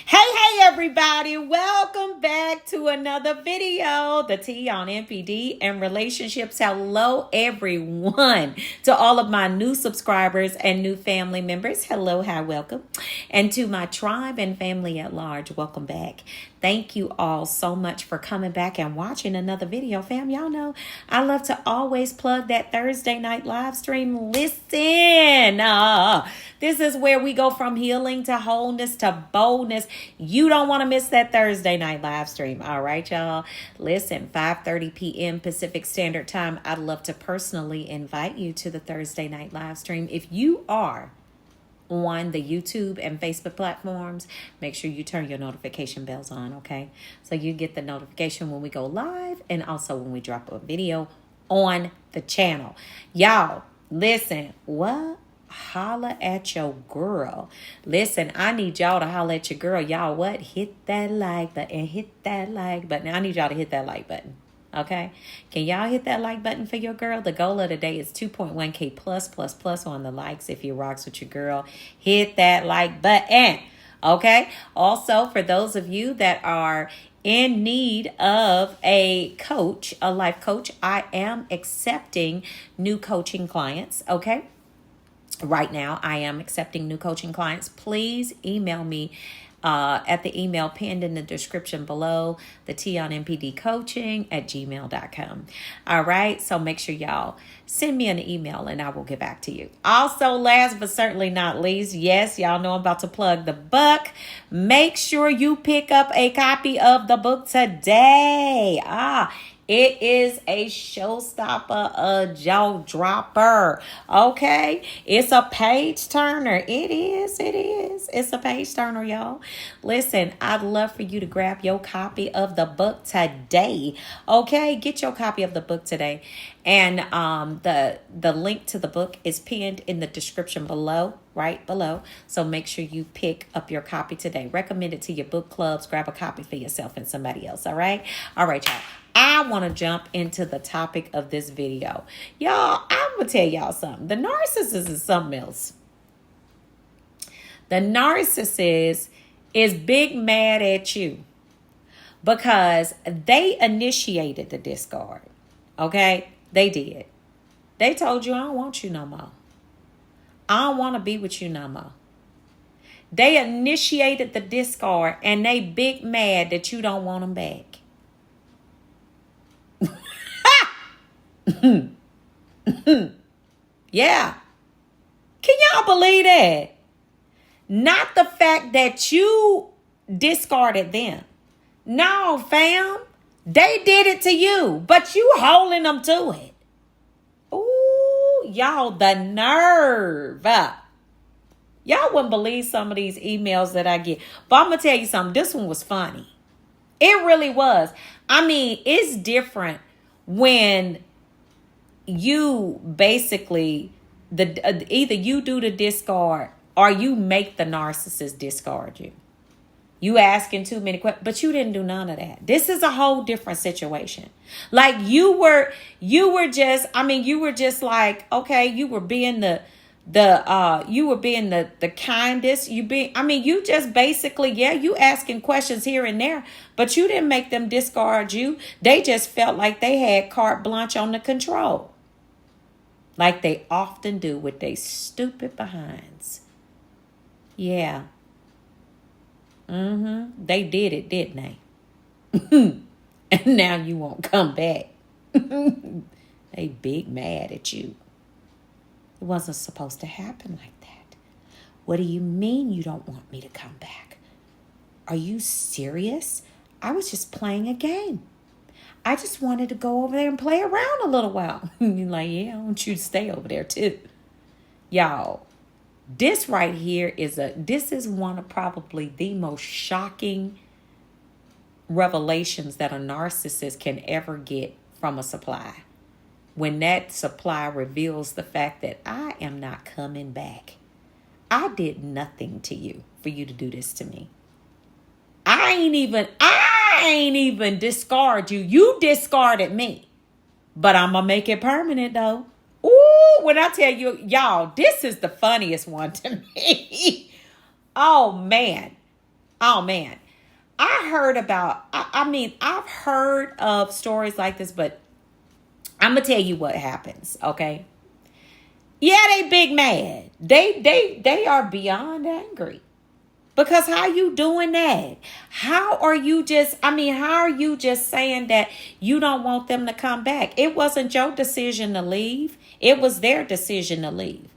Hey, everybody. Welcome back to another video, the T on NPD and relationships. Hello, everyone. To all of my new subscribers and new family members, hello, hi, welcome. And to my tribe and family at large, welcome back. Thank you all so much for coming back and watching another video, fam. Y'all know I love to always plug that Thursday night live stream. Listen, this is where we go from healing to wholeness to boldness. You don't want to miss that Thursday night live stream. All right, y'all. Listen, 5:30 p.m. Pacific Standard Time. I'd love to personally invite you to the Thursday night live stream. If you are on the YouTube and Facebook platforms, make sure you turn your notification bells on, okay? So you get the notification when we go live and also when we drop a video on the channel. Y'all, listen, what? Holla at your girl. Listen, I need y'all to holla at your girl. Y'all, what? Hit that like button. Hit that like button. I need y'all to hit that like button. Okay, can y'all hit that like button for your girl? The goal of the day is 2.1K plus on the likes. If you rocks with your girl, hit that like button. Okay, also for those of you that are in need of a coach, a life coach, I am accepting new coaching clients. Okay, right now I am accepting new coaching clients. Please email me at the email pinned in the description below, the theteaonnpd coaching at gmail.com. All right, so make sure y'all send me an email and I will get back to you. Also, last but certainly not least, yes, y'all know I'm about to plug the book. Make sure you pick up a copy of the book today. It is a showstopper, a jaw dropper. Okay? It's a page turner. It is. It's a page turner, y'all. Listen, I'd love for you to grab your copy of the book today. Okay? Get your copy of the book today. And the link to the book is pinned in the description below, right below. So make sure you pick up your copy today. Recommend it to your book clubs. Grab a copy for yourself and somebody else. All right? All right, y'all. I want to jump into the topic of this video. Y'all, I'm going to tell y'all something. The narcissist is something else. The narcissist is big mad at you because they initiated the discard. Okay? They did. They told you, I don't want you no more. I don't want to be with you no more. They initiated the discard and they big mad that you don't want them back. Yeah. Can y'all believe that? Not the fact that you discarded them. No, fam. They did it to you, but you holding them to it. Ooh, y'all, the nerve. Y'all wouldn't believe some of these emails that I get. But I'm going to tell you something. This one was funny. It really was. I mean, it's different when you basically, either you do the discard or you make the narcissist discard you. You asking too many questions, but you didn't do none of that. This is a whole different situation. Like you were just like, okay, you were being the kindest. You just basically, yeah, you asking questions here and there, but you didn't make them discard you. They just felt like they had carte blanche on the control. Like they often do with their stupid behinds. Yeah. They did it, didn't they? And now you won't come back. They big mad at you. It wasn't supposed to happen like that. What do you mean you don't want me to come back? Are you serious? I was just playing a game. I just wanted to go over there and play around a little while. You're like, yeah, I want you to stay over there too. Y'all, this right here this is one of probably the most shocking revelations that a narcissist can ever get from a supply. When that supply reveals the fact that I am not coming back. I did nothing to you for you to do this to me. I ain't even discard you. You discarded me. But I'm going to make it permanent though. Ooh, when I tell you, y'all, this is the funniest one to me. Oh, man. Oh man. I've heard of stories like this, but I'm gonna tell you what happens, okay? Yeah, they big mad. They are beyond angry. Because how you doing that? How are you just saying that you don't want them to come back? It wasn't your decision to leave. It was their decision to leave.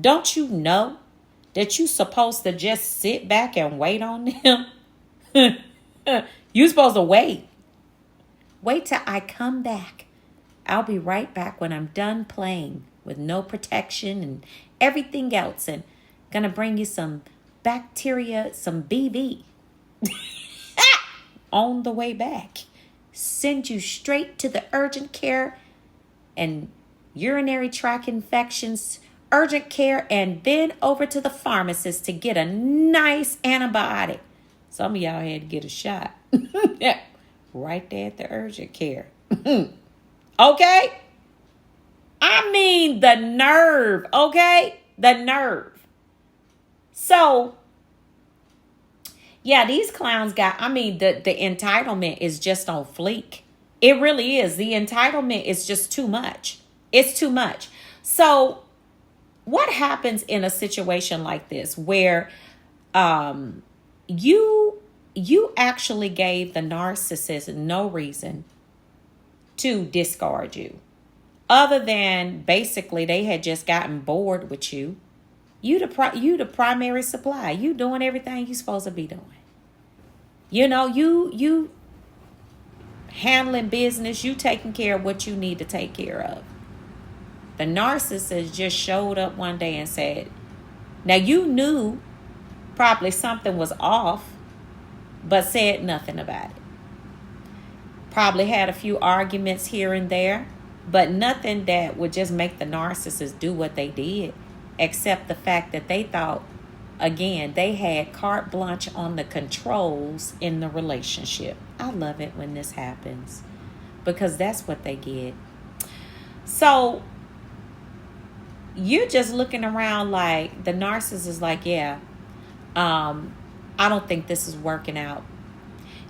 Don't you know that you supposed to just sit back and wait on them? You supposed to wait. Wait till I come back. I'll be right back when I'm done playing with no protection and everything else, and gonna bring you some bacteria, some BV on the way back. Send you straight to the urgent care and urinary tract infections, urgent care, and then over to the pharmacist to get a nice antibiotic. Some of y'all had to get a shot right there at the urgent care. Okay? I mean, the nerve, okay? The nerve. So, yeah, these clowns the entitlement is just on fleek. It really is. The entitlement is just too much. It's too much. So, what happens in a situation like this where you actually gave the narcissist no reason to discard you, other than basically they had just gotten bored with you. You the primary supply. You doing everything you supposed to be doing. You know, you handling business. You taking care of what you need to take care of. The narcissist just showed up one day and said, now you knew probably something was off, but said nothing about it. Probably had a few arguments here and there, but nothing that would just make the narcissist do what they did, except the fact that they thought, again, they had carte blanche on the controls in the relationship. I love it when this happens because that's what they get. So you're just looking around like the narcissist is like, yeah, I don't think this is working out.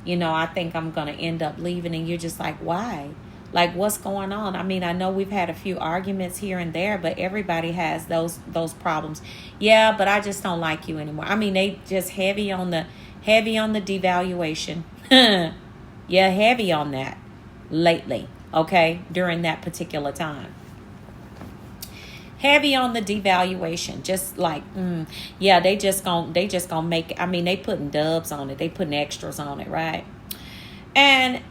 You know, I think I'm going to end up leaving. And you're just like, why? Like, what's going on? I mean, I know we've had a few arguments here and there, but everybody has those problems. Yeah, but I just don't like you anymore. I mean, they just heavy on the devaluation. Yeah, heavy on that lately, okay, during that particular time. Heavy on the devaluation, just like, yeah, they just gonna make it. I mean, they putting dubs on it, they putting extras on it, right? And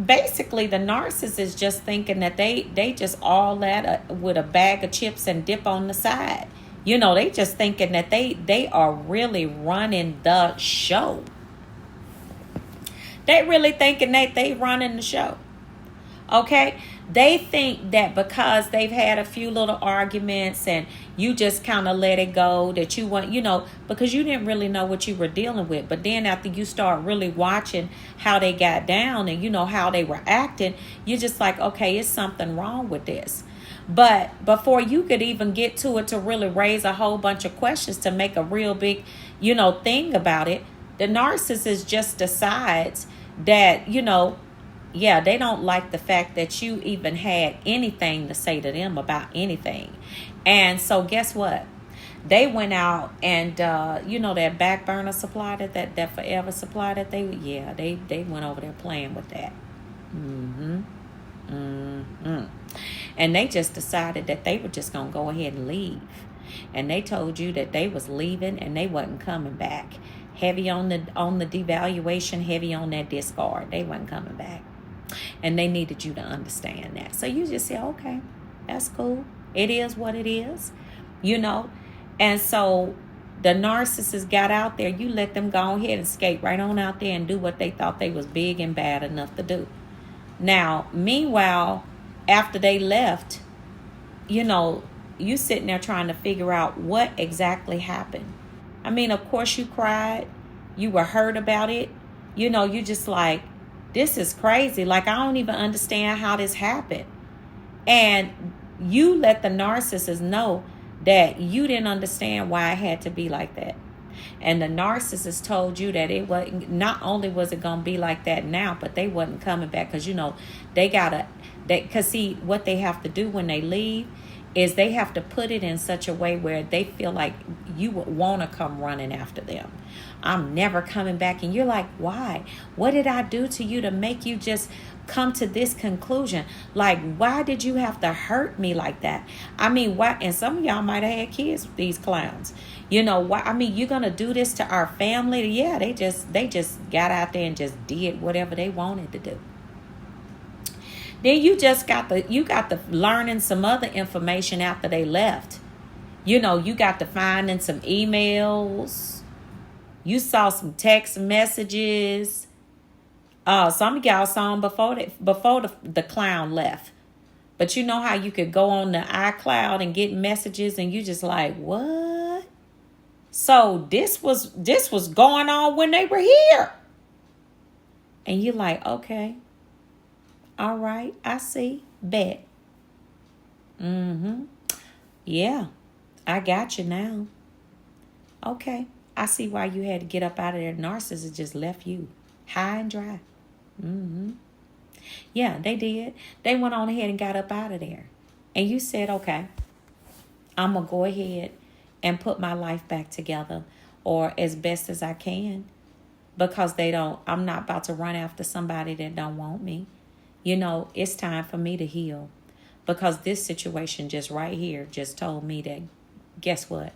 basically, the narcissist is just thinking that they just all that with a bag of chips and dip on the side. You know, they just thinking that they are really running the show. They really thinking that they running the show. Okay? They think that because they've had a few little arguments and you just kind of let it go, that you want, you know, because you didn't really know what you were dealing with. But then after you start really watching how they got down and, you know, how they were acting, you're just like, okay, it's something wrong with this. But before you could even get to it to really raise a whole bunch of questions to make a real big, you know, thing about it, the narcissist just decides that, you know, yeah, they don't like the fact that you even had anything to say to them about anything. And so guess what? They went out and, you know, that back burner supply, that forever supply that they went over there playing with that. And they just decided that they were just going to go ahead and leave. And they told you that they was leaving and they wasn't coming back. Heavy on the devaluation, heavy on that discard. They wasn't coming back. And they needed you to understand that. So you just say, okay, that's cool. It is what it is, you know. And so the narcissist got out there. You let them go ahead and skate right on out there and do what they thought they was big and bad enough to do. Now, meanwhile, after they left, you know, you sitting there trying to figure out what exactly happened. I mean, of course you cried. You were hurt about it. You know, you just like, this is crazy. Like, I don't even understand how this happened. And you let the narcissist know that you didn't understand why it had to be like that. And the narcissist told you that it was not only was it gonna be like that now, but they wasn't coming back because because see what they have to do when they leave is they have to put it in such a way where they feel like you would want to come running after them. I'm never coming back. And you're like, why? What did I do to you to make you just come to this conclusion? Like, why did you have to hurt me like that? I mean, why? And some of y'all might have had kids with these clowns. You know why? I mean, you're gonna do this to our family? Yeah, they just got out there and just did whatever they wanted to do. Then you got the learning some other information after they left. You know, you got to finding some emails. You saw some text messages. Some of y'all saw them before the clown left. But you know how you could go on the iCloud and get messages and you just like, what? So this was going on when they were here. And you're like, okay. All right, I see. Bet. Yeah, I got you now. Okay, I see why you had to get up out of there. Narcissist just left you high and dry. Yeah, they did. They went on ahead and got up out of there. And you said, okay, I'm going to go ahead and put my life back together or as best as I can because I'm not about to run after somebody that don't want me. You know, it's time for me to heal because this situation just right here just told me that, guess what?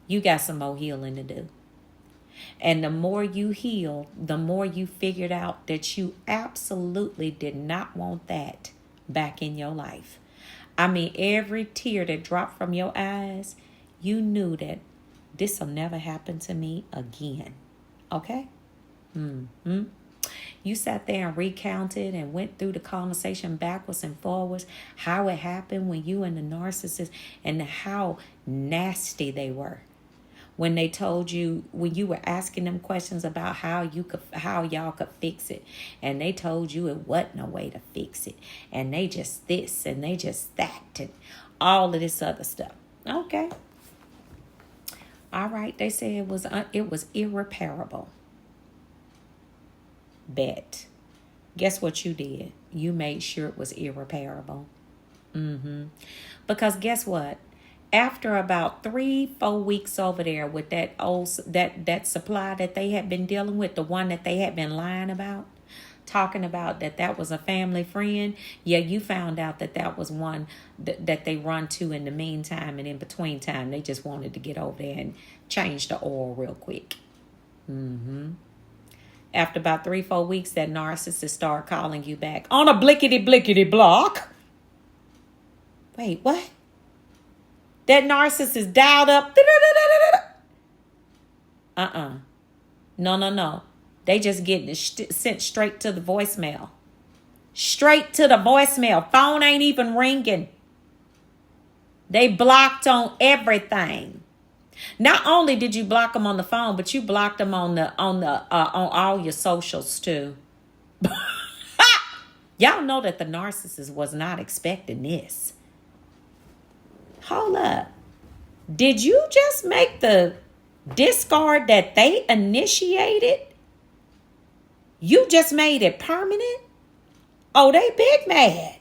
You got some more healing to do. And the more you heal, the more you figured out that you absolutely did not want that back in your life. I mean, every tear that dropped from your eyes, you knew that this will never happen to me again. Okay? You sat there and recounted and went through the conversation backwards and forwards, how it happened when you and the narcissist and how nasty they were. When they told you, when you were asking them questions about how y'all could fix it. And they told you it wasn't a way to fix it. And they just this and they just that and all of this other stuff. Okay. All right. They say it was irreparable. Bet. Guess what you did? You made sure it was irreparable. Because guess what? After about 3-4 weeks over there with that supply that they had been dealing with, the one that they had been lying about, talking about that was a family friend. Yeah, you found out that was one that they run to in the meantime and in between time. They just wanted to get over there and change the oil real quick. After about 3-4 weeks, that narcissist started calling you back on a blickety block. Wait, what? That narcissist dialed up. No. They just getting it sent straight to the voicemail. Straight to the voicemail. Phone ain't even ringing. They blocked on everything. Not only did you block them on the phone, but you blocked them on all your socials too. Y'all know that the narcissist was not expecting this. Hold up. Did you just make the discard that they initiated? You just made it permanent? Oh, they big mad.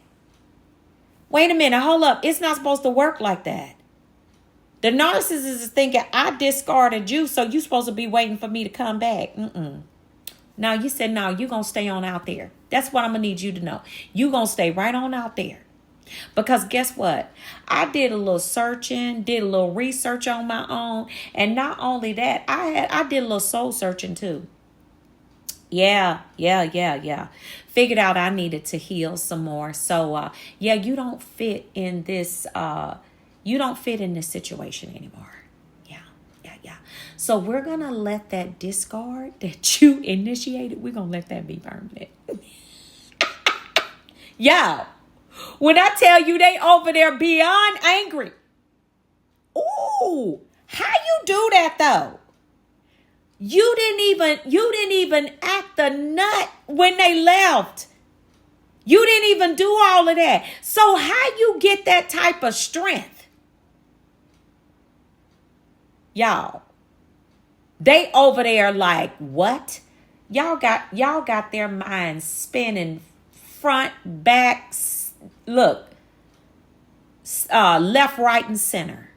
Wait a minute. Hold up. It's not supposed to work like that. The narcissist is thinking, I discarded you, so you're supposed to be waiting for me to come back. Now you said, no, you're going to stay on out there. That's what I'm going to need you to know. You're going to stay right on out there. Because guess what? I did a little searching, did a little research on my own. And not only that, I did a little soul searching too. Yeah. Figured out I needed to heal some more. So, you don't fit in this, situation anymore. Yeah. So we're going to let that discard that you initiated, we're going to let that be permanent. Yeah. When I tell you they over there beyond angry. Ooh, how you do that though? You didn't even act the nut when they left. You didn't even do all of that. So how you get that type of strength? Y'all, They over there like, what? Y'all got their minds spinning front, back, look, left, right, and center.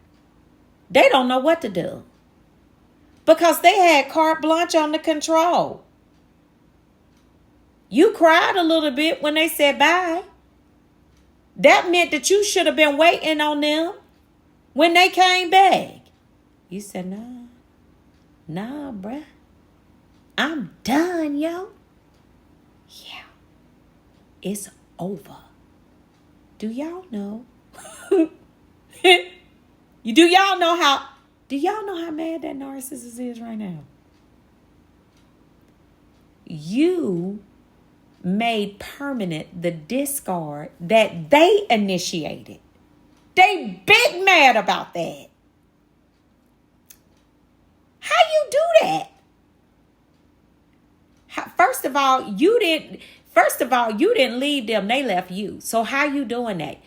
They don't know what to do. Because they had carte blanche on the control. You cried a little bit when they said bye. That meant that you should have been waiting on them when they came back. You said, nah, bruh. I'm done, yo. Yeah. It's over. Do y'all know? Do y'all know how mad that narcissist is right now? You made permanent the discard that they initiated. They big mad about that. How you do that? First of all, you didn't leave them. They left you. So how you doing that?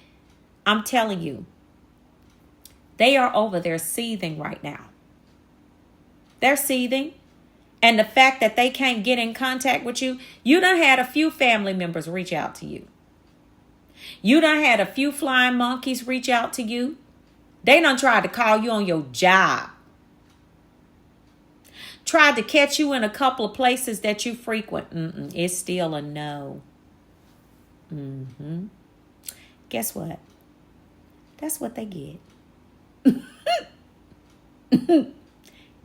I'm telling you, they are over there seething right now. They're seething. And the fact that they can't get in contact with you, you done had a few family members reach out to you. You done had a few flying monkeys reach out to you. They done tried to call you on your job. Tried to catch you in a couple of places that you frequent. It's still a no. Guess what? That's what they get.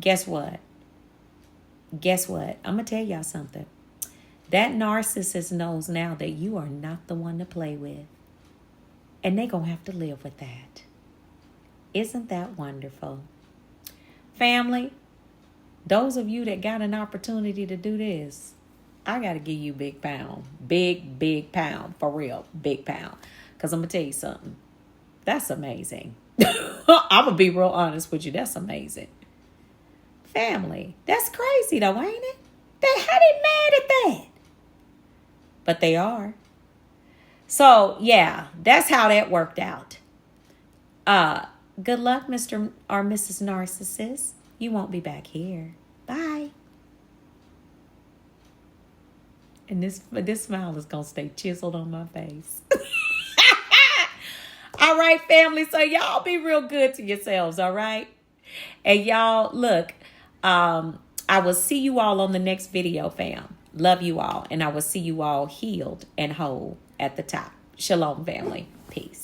Guess what? I'm going to tell y'all something. That narcissist knows now that you are not the one to play with. And they're going to have to live with that. Isn't that wonderful? Family, those of you that got an opportunity to do this, I got to give you big pound. Big pound. For real. Big pound. Because I'm going to tell you something. That's amazing. I'm going to be real honest with you. That's amazing. Family. That's crazy though, ain't it? How they mad at that? But they are. So, yeah, that's how that worked out. Good luck, Mr. or Mrs. Narcissist. You won't be back here. Bye. And this smile is going to stay chiseled on my face. All right, family. So y'all be real good to yourselves, all right? And y'all, look, I will see you all on the next video, fam. Love you all. And I will see you all healed and whole at the top. Shalom, family. Peace.